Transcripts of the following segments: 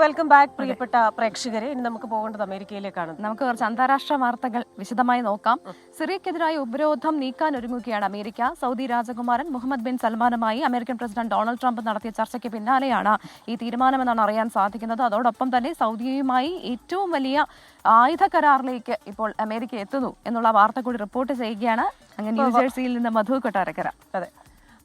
Welcome back പ്രിയപ്പെട്ട പ്രേക്ഷകരെ. ഇനി നമുക്ക് പോകേണ്ടത് അമേരിക്കയിലേക്കാണ്. നമുക്ക് കുറച്ച് അന്താരാഷ്ട്ര വാർത്തകൾ വിശദമായി നോക്കാം. സിറിയക്കെതിരായ ഉപരോധം നീക്കാൻ ഒരുങ്ങുകയാണ് അമേരിക്ക. സൗദി രാജകുമാരൻ മുഹമ്മദ് ബിൻ സൽമാനുമായി അമേരിക്കൻ പ്രസിഡന്റ് ഡൊണാൾഡ് ട്രംപ് നടത്തിയ ചർച്ചയ്ക്ക് പിന്നാലെയാണ് ഈ തീരുമാനമെന്നാണ് അറിയാൻ സാധിക്കുന്നത്. അതോടൊപ്പം തന്നെ സൗദിയുമായി ഏറ്റവും വലിയ ആയുധ കരാറിലേക്ക് ഇപ്പോൾ അമേരിക്ക എത്തുന്നു എന്നുള്ള വാർത്ത കൂടി റിപ്പോർട്ട് ചെയ്യുകയാണ്. അങ്ങനെ ന്യൂജേഴ്സിയിൽ നിന്ന് മധു കൊട്ടാരക്കര. അതെ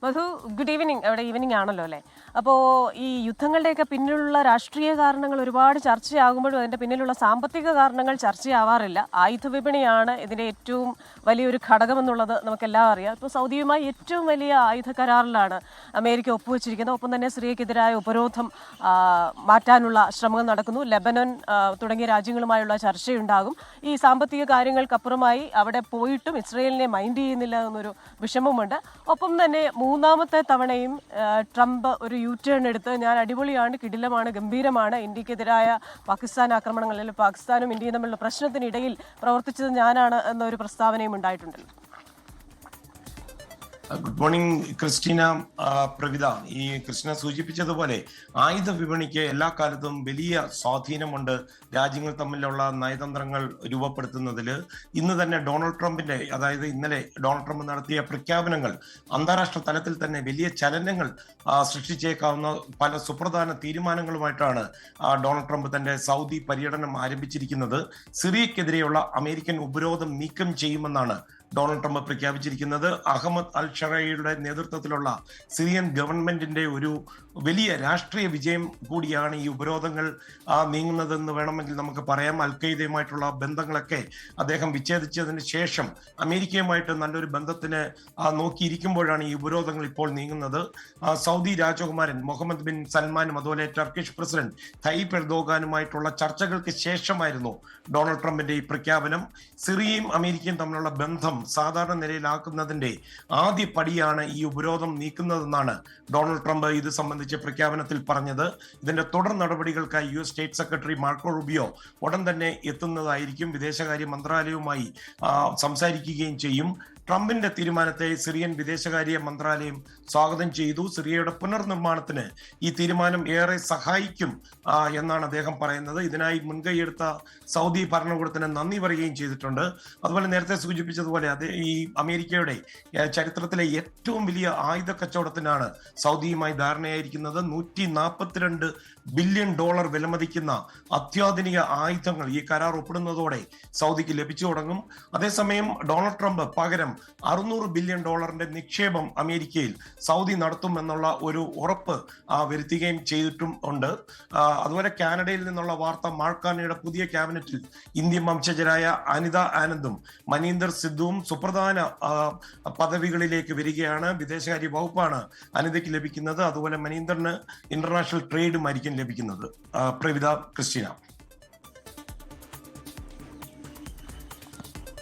മധു, ഗുഡ് ഈവനിങ്. അവിടെ ഈവനിങ് ആണല്ലോ അല്ലേ? അപ്പോൾ ഈ യുദ്ധങ്ങളുടെയൊക്കെ പിന്നിലുള്ള രാഷ്ട്രീയ കാരണങ്ങൾ ഒരുപാട് ചർച്ചയാകുമ്പോഴും അതിൻ്റെ പിന്നിലുള്ള സാമ്പത്തിക കാരണങ്ങൾ ചർച്ചയാവാറില്ല. ആയുധ വിപണിയാണ് ഇതിൻ്റെ ഏറ്റവും വലിയൊരു ഘടകമെന്നുള്ളത് നമുക്കെല്ലാം അറിയാം. ഇപ്പോൾ സൗദിയുമായി ഏറ്റവും വലിയ ആയുധ കരാറിലാണ് അമേരിക്ക ഒപ്പുവെച്ചിരിക്കുന്നത്. ഒപ്പം തന്നെ സിറിയക്കെതിരായ ഉപരോധം മാറ്റാനുള്ള ശ്രമങ്ങൾ നടക്കുന്നു. ലെബനൻ തുടങ്ങിയ രാജ്യങ്ങളുമായുള്ള ചർച്ചയുണ്ടാകും. ഈ സാമ്പത്തിക കാര്യങ്ങൾക്കപ്പുറമായി അവിടെ പോയിട്ടും ഇസ്രയേലിനെ മൈൻഡ് ചെയ്യുന്നില്ല എന്നൊരു വിഷമമുണ്ട്. ഒപ്പം തന്നെ മൂന്നാമത്തെ തവണയും ട്രംപ് ഒരു യു ടേൺ എടുത്ത് ഞാൻ അടിപൊളിയാണ്, കിടിലമാണ്, ഗംഭീരമാണ്, ഇന്ത്യക്കെതിരായ പാകിസ്ഥാൻ ആക്രമണങ്ങൾ അല്ലെങ്കിൽ പാകിസ്ഥാനും ഇന്ത്യയും തമ്മിലുള്ള പ്രശ്നത്തിനിടയിൽ പ്രവർത്തിച്ചത് ഞാനാണ് എന്നൊരു പ്രസ്താവനയും ഉണ്ടായിട്ടുണ്ടല്ലോ. Good morning Christina. പ്രവിത, ഈ ക്രിസ്റ്റീന സൂചിപ്പിച്ചതുപോലെ ആയുധ വിപണിക്ക് എല്ലാ കാലത്തും വലിയ സ്വാധീനമുണ്ട് രാജ്യങ്ങൾ തമ്മിലുള്ള നയതന്ത്രങ്ങൾ രൂപപ്പെടുത്തുന്നതിൽ. ഇന്ന് തന്നെ ഡൊണാൾഡ് ട്രംപിന്റെ, അതായത് ഇന്നലെ ഡൊണാൾഡ് ട്രംപ് നടത്തിയ പ്രഖ്യാപനങ്ങൾ അന്താരാഷ്ട്ര തലത്തിൽ തന്നെ വലിയ ചലനങ്ങൾ സൃഷ്ടിച്ചേക്കാവുന്ന പല സുപ്രധാന തീരുമാനങ്ങളുമായിട്ടാണ് ഡൊണാൾഡ് ട്രംപ് തന്റെ സൗദി പര്യടനം ആരംഭിച്ചിരിക്കുന്നത്. സിറിയക്കെതിരെയുള്ള അമേരിക്കൻ ഉപരോധം നീക്കം ചെയ്യുമെന്നാണ് ഡൊണാൾഡ് ട്രംപ് പ്രഖ്യാപിച്ചിരിക്കുന്നത്. അഹമ്മദ് അൽ ഷറയുടെ നേതൃത്വത്തിലുള്ള സിറിയൻ ഗവൺമെന്റിന്റെ ഒരു വലിയ രാഷ്ട്രീയ വിജയം കൂടിയാണ് ഈ ഉപരോധങ്ങൾ നീങ്ങുന്നതെന്ന് വേണമെങ്കിൽ നമുക്ക് പറയാം. അൽ ഖയ്ദയുമായിട്ടുള്ള ബന്ധങ്ങളൊക്കെ അദ്ദേഹം വിച്ഛേദിച്ചതിന് ശേഷം അമേരിക്കയുമായിട്ട് നല്ലൊരു ബന്ധത്തിന് നോക്കിയിരിക്കുമ്പോഴാണ് ഈ ഉപരോധങ്ങൾ ഇപ്പോൾ നീങ്ങുന്നത്. സൗദി രാജകുമാരൻ മുഹമ്മദ് ബിൻ സൽമാനും അതുപോലെ ടർക്കിഷ് പ്രസിഡന്റ് തയ്യിപ് എർദോഗാനുമായിട്ടുള്ള ചർച്ചകൾക്ക് ശേഷമായിരുന്നു ഡൊണാൾഡ് ട്രംപിന്റെ ഈ പ്രഖ്യാപനം. സിറിയയും അമേരിക്കയും തമ്മിലുള്ള ബന്ധം സാധാരണ നിലയിലാക്കുന്നതിന്റെ ആദ്യ പടിയാണ് ഈ ഉപരോധം നീക്കുന്നതെന്നാണ് ഡൊണാൾഡ് ട്രംപ് ഇത് സംബന്ധിച്ച പ്രഖ്യാപനത്തിൽ പറഞ്ഞത്. ഇതിന്റെ തുടർ നടപടികൾക്കായി US state secretary Marco Rubio ഉടൻ തന്നെ എത്തുന്നതായിരിക്കും. വിദേശകാര്യ മന്ത്രാലയവുമായി സംസാരിക്കുകയും ചെയ്യും. ട്രംപിന്റെ തീരുമാനത്തെ സിറിയൻ വിദേശകാര്യ മന്ത്രാലയം സ്വാഗതം ചെയ്തു. സിറിയയുടെ പുനർനിർമ്മാണത്തിന് ഈ തീരുമാനം ഏറെ സഹായിക്കും എന്നാണ് അദ്ദേഹം പറയുന്നത്. ഇതിനായി മുൻകൈയെടുത്ത സൗദി ഭരണകൂടത്തിന് നന്ദി പറയുകയും ചെയ്തിട്ടുണ്ട്. അതുപോലെ നേരത്തെ സൂചിപ്പിച്ചതുപോലെ ഈ അമേരിക്കയുടെ ചരിത്രത്തിലെ ഏറ്റവും വലിയ ആയുധ കച്ചവടത്തിനാണ് സൗദിയുമായി ധാരണയായിരിക്കുന്നത്. $142 ബില്യൺ വിലമതിക്കുന്ന അത്യാധുനിക ആയുധങ്ങൾ ഈ കരാർ ഒപ്പിടുന്നതോടെ സൗദിക്ക് ലഭിച്ചു തുടങ്ങും. അതേസമയം ഡൊണാൾഡ് ട്രംപ് പകരം $600 ബില്യൺ നിക്ഷേപം അമേരിക്കയിൽ സൗദി നടത്തും എന്നുള്ള ഒരു ഉറപ്പ് വരുത്തുകയും ചെയ്തിട്ടും ഉണ്ട്. അതുപോലെ കാനഡയിൽ നിന്നുള്ള വാർത്ത, മാർക്കാനയുടെ പുതിയ ക്യാബിനറ്റിൽ ഇന്ത്യൻ വംശജരായ അനിത ആനന്ദും മനീന്ദർ സിദ്ധുവും സുപ്രധാന പദവികളിലേക്ക് വരികയാണ്. വിദേശകാര്യ വകുപ്പാണ് അനിതയ്ക്ക് ലഭിക്കുന്നത്. അതുപോലെ മനീന്ദറിന് ഇന്റർനാഷണൽ ട്രേഡുമായിരിക്കും ലഭിക്കുന്നത്. പ്രവിത, ക്രിസ്റ്റീന.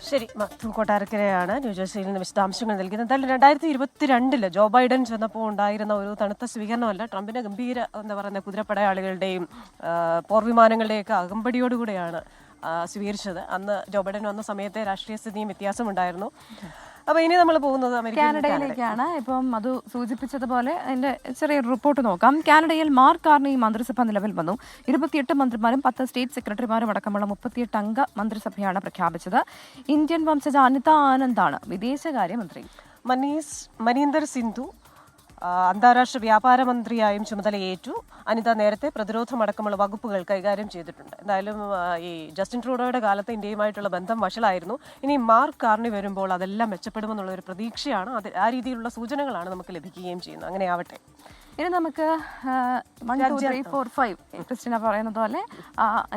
ശരി, മധു കൊട്ടാരക്കരയാണ് ന്യൂജേഴ്സിയിൽ നിന്ന് വിശദാംശങ്ങൾ നൽകിയത്. എന്തായാലും 2022 ജോ ബൈഡൻ ചെന്നപ്പോൾ ഉണ്ടായിരുന്ന ഒരു തണുത്ത സ്വീകരണമല്ല. ട്രംപിന്റെ ഗംഭീര കുതിരപ്പടയാളികളുടെയും പോർവിമാനങ്ങളുടെയൊക്കെ അകമ്പടിയോടുകൂടെയാണ് സ്വീകരിച്ചത്. അന്ന് ജോ ബൈഡൻ വന്ന സമയത്തെ രാഷ്ട്രീയ സ്ഥിതിയും വ്യത്യാസമുണ്ടായിരുന്നു. അപ്പൊ ഇനി നമ്മൾ പോകുന്നത് കാനഡയിലേക്കാണ്. ഇപ്പം അത് സൂചിപ്പിച്ചതുപോലെ അതിന്റെ ചെറിയൊരു റിപ്പോർട്ട് നോക്കാം. കാനഡയിൽ മാർക്ക് കാർണി മന്ത്രിസഭ നിലവിൽ വന്നു. 28 മന്ത്രിമാരും 10 സ്റ്റേറ്റ് സെക്രട്ടറിമാരും അടക്കമുള്ള 38 അംഗ മന്ത്രിസഭയാണ് പ്രഖ്യാപിച്ചത്. ഇന്ത്യൻ വംശജ അനിത ആനന്ദാണ് വിദേശകാര്യമന്ത്രി. മനീന്ദർ സിന്ധു അന്താരാഷ്ട്ര വ്യാപാര മന്ത്രിയായും ചുമതലയേറ്റു. അനിത നേരത്തെ പ്രതിരോധമടക്കമുള്ള വകുപ്പുകൾ കൈകാര്യം ചെയ്തിട്ടുണ്ട്. എന്തായാലും ഈ ജസ്റ്റിൻ ട്രൂഡോയുടെ കാലത്ത് ഇന്ത്യയുമായിട്ടുള്ള ബന്ധം വഷളായിരുന്നു. ഇനി മാർക്ക് കാർണി വരുമ്പോൾ അതെല്ലാം മെച്ചപ്പെടുമെന്നുള്ള ഒരു പ്രതീക്ഷയാണ്. ആ രീതിയിലുള്ള സൂചനകളാണ് നമുക്ക് ലഭിക്കുകയും ചെയ്യുന്നത്. അങ്ങനെ ആവട്ടെ. ഇനി നമുക്ക് 1, 2, 3, 4, 5 ക്രിസ്റ്റീന പറയുന്നത് പോലെ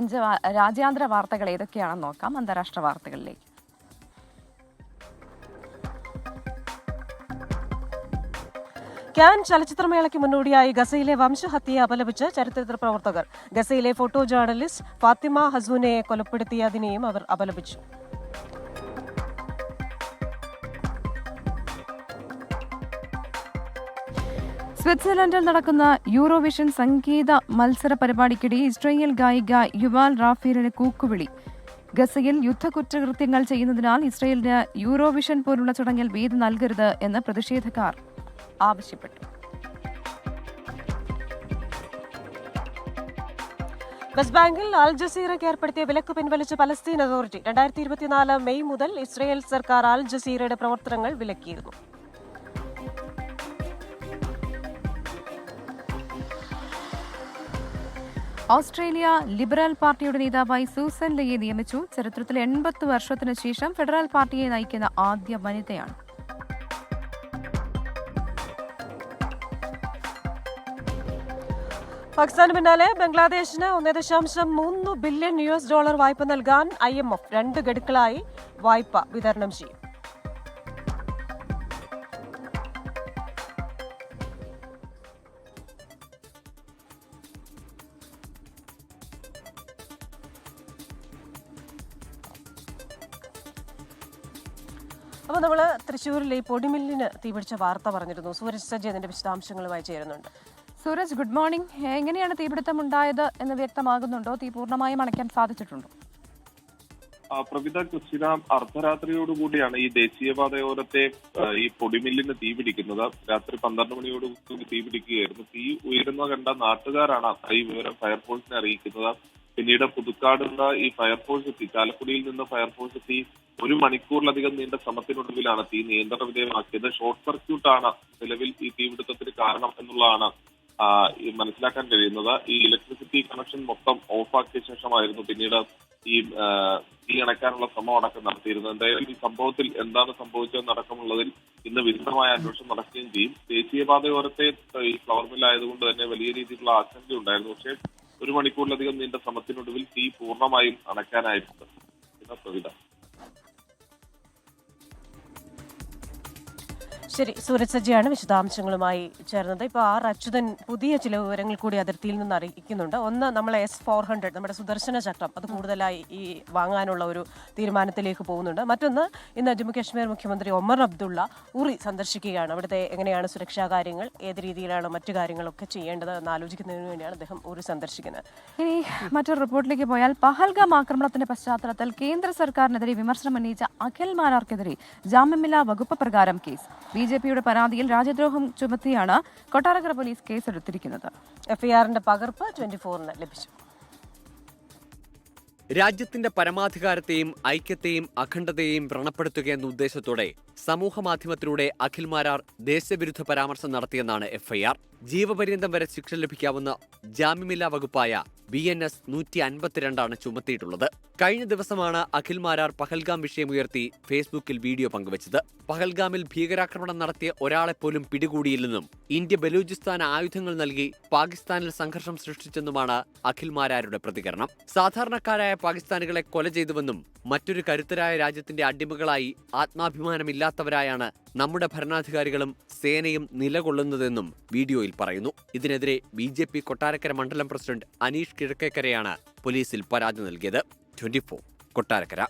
5 രാജ്യാന്തര വാർത്തകൾ ഏതൊക്കെയാണെന്ന് നോക്കാം. അന്താരാഷ്ട്ര വാർത്തകളിലേക്ക്. കാൻ ചലച്ചിത്രമേളയ്ക്ക് മുന്നോടിയായി ഗസയിലെ വംശഹത്യയെ അപലപിച്ച് ചരിത്ര പ്രവർത്തകർ. ഗസയിലെ ഫോട്ടോ ജേർണലിസ്റ്റ് ഫാത്തിമ ഹസൂനയെ കൊലപ്പെടുത്തിയതിനെയും അവർ അപലപിച്ചു. സ്വിറ്റ്സർലൻഡിൽ നടക്കുന്ന യൂറോവിഷൻ സംഗീത മത്സര പരിപാടിക്കിടെ ഇസ്രായേൽ ഗായിക യുവാൽ റാഫീലിന് കൂക്കുവിളി. ഗസയിൽ യുദ്ധകുറ്റകൃത്യങ്ങൾ ചെയ്യുന്നതിനാൽ ഇസ്രായേലിന് യൂറോവിഷൻ പോലുള്ള ചടങ്ങിൽ വേദി നൽകരുത് എന്ന് പ്രതിഷേധക്കാർ ആവശ്യപ്പെട്ടു. വെസ്റ്റ് ബാങ്കിൽ അൽ ജസീറയ്ക്ക് ഏർപ്പെടുത്തിയ വിലക്ക് പിൻവലിച്ച് പലസ്തീൻ അതോറിറ്റി. 2024 മെയ് മുതൽ ഇസ്രയേൽ സർക്കാർ അൽ ജസീറയുടെ പ്രവർത്തനങ്ങൾ വിലക്കിയിരുന്നു. ഓസ്ട്രേലിയ ലിബറൽ പാർട്ടിയുടെ നേതാവായി സൂസൻ ലെയെ നിയമിച്ചു. ചരിത്രത്തിൽ 80 വർഷത്തിനു ശേഷം ഫെഡറൽ പാർട്ടിയെ നയിക്കുന്ന ആദ്യ വനിതയാണ്. പാകിസ്ഥാന് പിന്നാലെ ബംഗ്ലാദേശിന് $1.3 ബില്യൺ വായ്പ നൽകാൻ IMF 2 ഗഡുക്കളായി വായ്പ വിതരണം ചെയ്യും. അപ്പോൾ നമ്മൾ തൃശ്ശൂരിലെ പൊടിമില്ലിന് തീപിടിച്ച വാർത്ത പറഞ്ഞിരുന്നു. സൂരജ് സജ്ജി അതിന്റെ വിശദാംശങ്ങളുമായി ചേരുന്നുണ്ട്. Suraj, good morning. എങ്ങനെയാണ് തീപിടുത്തം ഉണ്ടായത് എന്ന് വ്യക്തമാകുന്നുണ്ടോ? തീ പൂർണ്ണമായും അണയ്ക്കാൻ സാധിച്ചിട്ടുണ്ടോ? പ്രവിത, ക്രിസ്റ്റിന, അർദ്ധരാത്രിയോടുകൂടിയാണ് ഈ ദേശീയപാതയോരത്തെ ഈ പൊടിമില്ലിന് തീപിടിക്കുന്നത്. രാത്രി 12 മണിയോടുകൂടി തീപിടിക്കുകയായിരുന്നു. തീ ഉയരുന്ന കണ്ട നാട്ടുകാരാണ് ഈ വിവരം ഫയർഫോഴ്സിനെ അറിയിക്കുന്നത്. പിന്നീട് പുതുക്കാടുള്ള ഈ ഫയർഫോഴ്സ് എത്തി, ചാലക്കുടിയിൽ നിന്ന് ഫയർഫോഴ്സ് എത്തി 1 മണിക്കൂറിലധികം നീണ്ട ശ്രമത്തിനൊടുവിലാണ് തീ നിയന്ത്രണ വിധേയമാക്കിയത്. ഷോർട്ട് സർക്യൂട്ടാണ് നിലവിൽ ഈ തീപിടുത്തത്തിന് കാരണം എന്നുള്ളതാണ് മനസ്സിലാക്കാൻ കഴിയുന്നത്. ഈ ഇലക്ട്രിസിറ്റി കണക്ഷൻ മൊത്തം ഓഫാക്കിയ ശേഷമായിരുന്നു പിന്നീട് ഈ തീ അണയ്ക്കാനുള്ള ശ്രമം അടക്കം നടത്തിയിരുന്നത്. എന്തായാലും ഈ സംഭവത്തിൽ എന്താണ് സംഭവിച്ചതെന്നടക്കമുള്ളതിൽ ഇന്ന് വിശദമായ അന്വേഷണം നടക്കുകയും ചെയ്യും. ദേശീയപാതയോരത്തെ ഈ ഫ്ലവർ മിൽ ആയതുകൊണ്ട് തന്നെ വലിയ രീതിയിലുള്ള ആശങ്ക ഉണ്ടായിരുന്നു. പക്ഷേ 1 മണിക്കൂറിലധികം നീണ്ട ശ്രമത്തിനൊടുവിൽ തീ പൂർണ്ണമായും അണയ്ക്കാനായിട്ടുണ്ട്. പ്രവിത. ശരി, സൂരജ് സജ്ജിയാണ് വിശദാംശങ്ങളുമായി ചേർന്നത്. ഇപ്പോൾ അച്യുതൻ പുതിയ ചില വിവരങ്ങൾ കൂടി അതിർത്തിയിൽ നിന്ന് അറിയിക്കുന്നുണ്ട്. ഒന്ന്, നമ്മളെ S-400 നമ്മുടെ സുദർശന ചക്രം അത് കൂടുതലായി ഈ വാങ്ങാനുള്ള ഒരു തീരുമാനത്തിലേക്ക് പോകുന്നുണ്ട്. മറ്റൊന്ന്, ഇന്ന് ജമ്മു കാശ്മീർ മുഖ്യമന്ത്രി ഒമർ അബ്ദുള്ള ഉറി സന്ദർശിക്കുകയാണ്. അവിടുത്തെ എങ്ങനെയാണ് സുരക്ഷാ കാര്യങ്ങൾ, ഏത് രീതിയിലാണ് മറ്റു കാര്യങ്ങളൊക്കെ ചെയ്യേണ്ടത് എന്ന് ആലോചിക്കുന്നതിന് വേണ്ടിയാണ് അദ്ദേഹം ഉറി സന്ദർശിക്കുന്നത്. ഇനി മറ്റൊരു റിപ്പോർട്ടിലേക്ക് പോയാൽ, പഹൽഗാം ആക്രമണത്തിന്റെ പശ്ചാത്തലത്തിൽ കേന്ദ്ര സർക്കാരിനെതിരെ വിമർശനം ഉന്നയിച്ച അഖിൽ മാരാർക്കെതിരെ ജാമ്യമില്ലാ വകുപ്പ് പ്രകാരം കേസ്. BJPയുടെ പരാതിയിൽ രാജ്യദ്രോഹം ചുമത്തിയാണ് കൊട്ടാരക്കര പോലീസ് കേസെടുത്തിരിക്കുന്നത്. FIRന്റെ പകർപ്പ് 24-ന് ലഭിച്ചു. രാജ്യത്തിന്റെ പരമാധികാരത്തെയും ഐക്യത്തെയും അഖണ്ഡതയെയും വ്രണപ്പെടുത്തുകയെന്ന ഉദ്ദേശത്തോടെ സമൂഹമാധ്യമത്തിലൂടെ അഖിൽ മാരാർ ദേശവിരുദ്ധ പരാമർശം നടത്തിയെന്നാണ് FIR. ജീവപര്യന്തം വരെ ശിക്ഷ ലഭിക്കാവുന്ന ജാമ്യമില്ലാ വകുപ്പായ BNS 152 ചുമത്തിയിട്ടുള്ളത്. കഴിഞ്ഞ ദിവസമാണ് അഖിൽ മാരാർ പഹൽഗാം വിഷയമുയർത്തി ഫേസ്ബുക്കിൽ വീഡിയോ പങ്കുവച്ചത്. പഹൽഗാമിൽ ഭീകരാക്രമണം നടത്തിയ ഒരാളെപ്പോലും പിടികൂടിയില്ലെന്നും ഇന്ത്യ ബലൂചിസ്ഥാൻ ആയുധങ്ങൾ നൽകി പാകിസ്ഥാനിൽ സംഘർഷം സൃഷ്ടിച്ചെന്നുമാണ് അഖിൽ മാരാരുടെ പ്രതികരണം. സാധാരണക്കാരായ പാകിസ്ഥാനികളെ കൊല ചെയ്തുവെന്നും മറ്റൊരു കരുത്തരായ രാജ്യത്തിന്റെ അടിമകളായി ആത്മാഭിമാനമില്ലാത്തവരായാണ് നമ്മുടെ ഭരണാധികാരികളും സേനയും നിലകൊള്ളുന്നതെന്നും വീഡിയോയിൽ പറയുന്നു. ഇതിനെതിരെ BJP കൊട്ടാരക്കര മണ്ഡലം പ്രസിഡന്റ് അനീഷ് കിഴക്കേക്കരയാണ് പോലീസിൽ പരാതി നൽകിയത്. 24 കൊട്ടാരക്കര.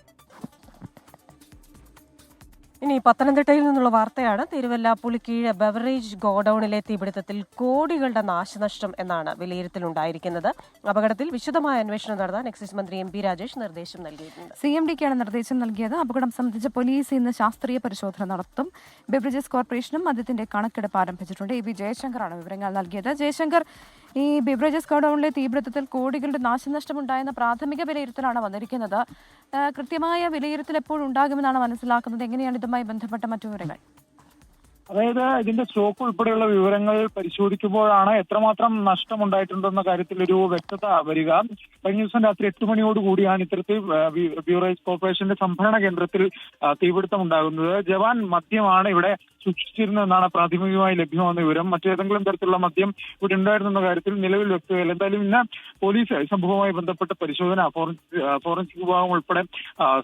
ഇനി പത്തനംതിട്ടയിൽ നിന്നുള്ള വാർത്തയാണ്. തിരുവല്ല പുളിക്കീഴ് ബെവറേജ് ഗോഡൌണിലെ തീപിടുത്തത്തിൽ കോടികളുടെ നാശനഷ്ടം എന്നാണ് വിലയിരുത്തലുണ്ടായിരിക്കുന്നത്. അപകടത്തിൽ വിശദമായ അന്വേഷണം നടത്താൻ എക്സൈസ് മന്ത്രി MP രാജേഷ് നിർദ്ദേശം നൽകിയിട്ടുണ്ട്. CMDക്കാണ് നിർദ്ദേശം നൽകിയത്. അപകടം സംബന്ധിച്ച് പോലീസ് ഇന്ന് ശാസ്ത്രീയ പരിശോധന നടത്തും. ബെവറേജസ് കോർപ്പറേഷനും അതിന്റെ കണക്കെടുപ്പ് ആരംഭിച്ചിട്ടുണ്ട്. EB ജയശങ്കറാണ് വിവരങ്ങൾ നൽകിയത്. ജയശങ്കർ, ഈ ബെവറേജസ് ഗോഡൌണിലെ തീപിടുത്തത്തിൽ കോടികളുടെ നാശനഷ്ടമുണ്ടായെന്ന പ്രാഥമിക വിലയിരുത്തലാണ് വന്നിരിക്കുന്നത്. കൃത്യമായ വിലയിരുത്തൽ എപ്പോഴുണ്ടാകുമെന്നാണ് മനസ്സിലാക്കുന്നത്. എങ്ങനെയാണ് ഇതുമായി ബന്ധപ്പെട്ട മറ്റു വിവരങ്ങൾ? അതായത് ഇതിന്റെ സ്റ്റോക്ക് ഉൾപ്പെടെയുള്ള വിവരങ്ങൾ പരിശോധിക്കുമ്പോഴാണ് എത്രമാത്രം നഷ്ടമുണ്ടായിട്ടുണ്ടെന്ന കാര്യത്തിൽ ഒരു വ്യക്തത വരിക. കഴിഞ്ഞ ദിവസം രാത്രി 8 മണിയോടുകൂടിയാണ് ഇത്തരത്തിൽ ബ്യൂറേജ് കോർപ്പറേഷന്റെ സംഭരണ കേന്ദ്രത്തിൽ തീപിടുത്തം ഉണ്ടാകുന്നത്. ജവാൻ മദ്യമാണ് ഇവിടെ സൂക്ഷിച്ചിരുന്നതെന്നാണ് പ്രാഥമികമായി ലഭ്യമാകുന്ന വിവരം. മറ്റേതെങ്കിലും തരത്തിലുള്ള മദ്യം ഇവിടെ ഉണ്ടായിരുന്ന കാര്യത്തിൽ നിലവിൽ വ്യക്തതയില്ല. എന്തായാലും ഇന്ന് പോലീസ് സംഭവവുമായി ബന്ധപ്പെട്ട പരിശോധന ഫോറൻസിക് വിഭാഗം ഉൾപ്പെടെ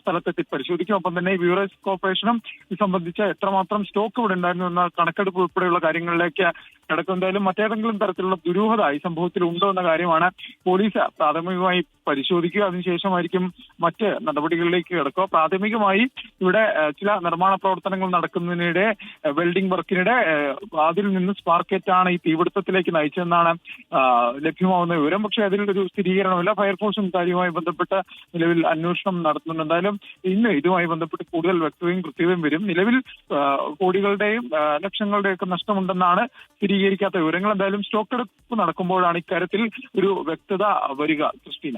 സ്ഥലത്തെത്തി പരിശോധിക്കും. ഒപ്പം തന്നെ ബ്യൂറേജ് കോർപ്പറേഷനും ഇത് സംബന്ധിച്ച എത്രമാത്രം സ്റ്റോക്ക് ഇവിടെ ഉണ്ടായിരുന്നു എന്ന കണക്കെടുപ്പ് ഉൾപ്പെടെയുള്ള കാര്യങ്ങളിലേക്ക് കിടക്കും. എന്തായാലും മറ്റേതെങ്കിലും തരത്തിലുള്ള ദുരൂഹത ഈ സംഭവത്തിൽ ഉണ്ടോ എന്ന കാര്യമാണ് പോലീസ് പ്രാഥമികമായി പരിശോധിക്കുക. അതിനുശേഷമായിരിക്കും മറ്റ് നടപടികളിലേക്ക് കിടക്കുക. പ്രാഥമികമായി ഇവിടെ ചില നിർമ്മാണ പ്രവർത്തനങ്ങൾ നടക്കുന്നതിനിടെ വെൽഡിംഗ് വർക്കിനിടെ അതിൽ നിന്ന് സ്പാർക്കേറ്റാണ് ഈ തീപിടുത്തത്തിലേക്ക് നയിച്ചതെന്നാണ് ലഭ്യമാവുന്ന വിവരം. പക്ഷേ അതിൽ ഒരു സ്ഥിരീകരണമില്ല. ഫയർഫോഴ്സും കാര്യവുമായി ബന്ധപ്പെട്ട് നിലവിൽ അന്വേഷണം നടത്തുന്നുണ്ട്. എന്തായാലും ഇന്ന് ഇതുമായി ബന്ധപ്പെട്ട് കൂടുതൽ വ്യക്തതയും കൃത്യതയും വരും. നിലവിൽ കോടികളുടെയും ലക്ഷങ്ങളുടെയൊക്കെ നഷ്ടമുണ്ടെന്നാണ് സ്ഥിരീകരിക്കാത്ത വിവരങ്ങൾ. എന്തായാലും സ്റ്റോക്ക് എടുപ്പ് നടക്കുമ്പോഴാണ് ഇക്കാര്യത്തിൽ ഒരു വ്യക്തത വരിക. ക്രിസ്റ്റീന.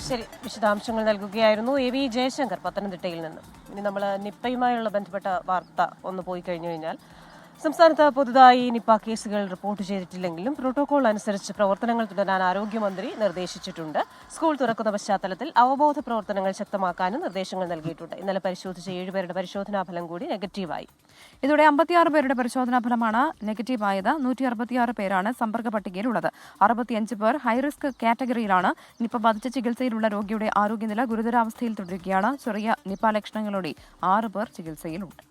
ശരി, വിശദാംശങ്ങൾ നൽകുകയായിരുന്നു എ വി ജയശങ്കർ പത്തനംതിട്ടയിൽ നിന്നും. ഇനി നമ്മൾ നിപ്പയുമായുള്ള ബന്ധപ്പെട്ട വാർത്ത ഒന്ന് പോയി കഴിഞ്ഞു കഴിഞ്ഞാൽ, സംസ്ഥാനത്ത് പുതുതായി നിപ്പ കേസുകൾ റിപ്പോർട്ട് ചെയ്തിട്ടില്ലെങ്കിലും പ്രോട്ടോകോൾ അനുസരിച്ച് പ്രവർത്തനങ്ങൾ തുടരാൻ ആരോഗ്യമന്ത്രി നിർദ്ദേശിച്ചിട്ടുണ്ട്. സ്കൂൾ തുറക്കുന്ന പശ്ചാത്തലത്തിൽ അവബോധ പ്രവർത്തനങ്ങൾ ശക്തമാക്കാനും നിർദ്ദേശങ്ങൾ നൽകിയിട്ടുണ്ട്. ഇന്നലെ പരിശോധിച്ച 7 പേരുടെ പരിശോധനാ ഫലം കൂടി നെഗറ്റീവായി. ഇതോടെ 56 പേരുടെ പരിശോധനാ ഫലമാണ് നെഗറ്റീവായത്. 166 പേരാണ് സമ്പർക്ക പട്ടികയിലുള്ളത്. 65 പേർ ഹൈറിസ്ക് കാറ്റഗറിയിലാണ്. നിപ്പ ബാധിച്ച ചികിത്സയിലുള്ള രോഗിയുടെ ആരോഗ്യനില ഗുരുതരാവസ്ഥയിൽ തുടരുകയാണ്. ചെറിയ നിപ്പ ലക്ഷണങ്ങളോടെ 6 പേർ ചികിത്സയിലുണ്ട്.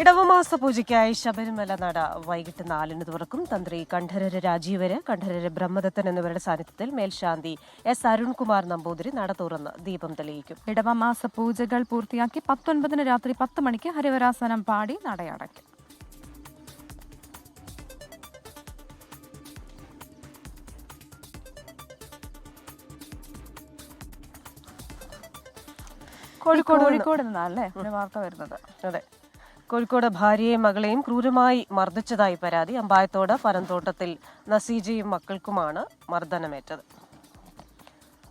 ഇടവമാസ പൂജയ്ക്കായി ശബരിമല നട വൈകിട്ട് 4-ന് തുറക്കും. തന്ത്രി കണ്ഠരര് രാജീവര്, കണ്ഠരര് ബ്രഹ്മദത്തൻ എന്നിവരുടെ സാന്നിധ്യത്തിൽ മേൽശാന്തി എസ് അരുൺകുമാർ നമ്പൂതിരി നട തുറന്ന് ദീപം തെളിയിക്കും. ഇടവമാസ പൂജകൾ പൂർത്തിയാക്കി 19-ന് രാത്രി 10 മണിക്ക് ഹരിവരാസനം പാടി നടയടയ്ക്കും. കോഴിക്കോട് നിന്നല്ലേ ഒരു വാർത്ത വരുന്നത്? അതെ, കോഴിക്കോട് ഭാര്യയെയും മകളെയും ക്രൂരമായി മർദ്ദിച്ചതായി പരാതി. അമ്പായത്തോട് പനന്തോട്ടത്തിൽ നസീജയും മക്കൾക്കുമാണ് മർദ്ദനമേറ്റത്.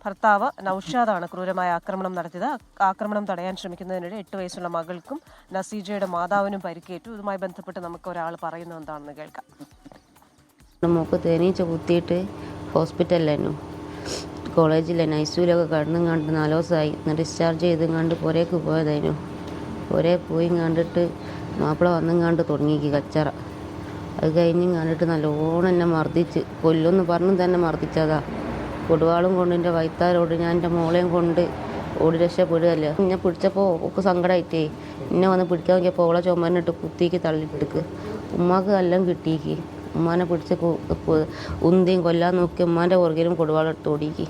ഭർത്താവ് നൌഷാദാണ് ക്രൂരമായ ആക്രമണം നടത്തിയത്. ആക്രമണം തടയാൻ ശ്രമിക്കുന്നതിനിടെ 8 വയസ്സുള്ള മകൾക്കും നസീജയുടെ മാതാവിനും പരിക്കേറ്റു. ഇതുമായി ബന്ധപ്പെട്ട് നമുക്ക് ഒരാൾ പറയുന്നത് എന്താണെന്ന് കേൾക്കാം. നമുക്ക് തേനീച്ച കുത്തിയിട്ട് ഹോസ്പിറ്റലിലായിരുന്നു, കോളേജിലായിരുന്നു, ഐസിയുലൊക്കെ കടന്നും കണ്ട് 4 ദിവസമായി. ഡിസ്ചാർജ് ചെയ്തും കണ്ട് പുരയ്ക്ക് പോയതായിരുന്നു. പുരേ പോയി കണ്ടിട്ട് മാപ്പിള വന്നും കണ്ട് തുടങ്ങി കച്ചറ. അത് കഴിഞ്ഞ് കണ്ടിട്ട് നല്ലോണം എന്നെ മർദ്ദിച്ച് കൊല്ലുമെന്ന് പറഞ്ഞ് തന്നെ മർദ്ദിച്ചതാ. കൊടുവാളും കൊണ്ട് എൻ്റെ വൈത്താരോട് ഞാൻ എൻ്റെ മോളെയും കൊണ്ട് ഓടി രക്ഷപ്പെടുകയല്ലേ. എന്നെ പിടിച്ചപ്പോൾ ഒക്കെ സങ്കടമായിട്ടേ എന്നെ വന്ന് പിടിക്കാൻ നോക്കിയപ്പോൾ ഓളെ ചുമരിനിട്ട് കുത്തിക്ക് തള്ളിയിട്ടിക്ക്. ഉമ്മാക്ക് എല്ലാം കിട്ടിയേക്ക്. ഉമ്മാനെ പിടിച്ച് ഉന്തിയും കൊല്ലാൻ നോക്കി ഉമ്മാൻ്റെ പുറകിലും കൊടുവാളെടുത്ത് ഓടിക്ക്.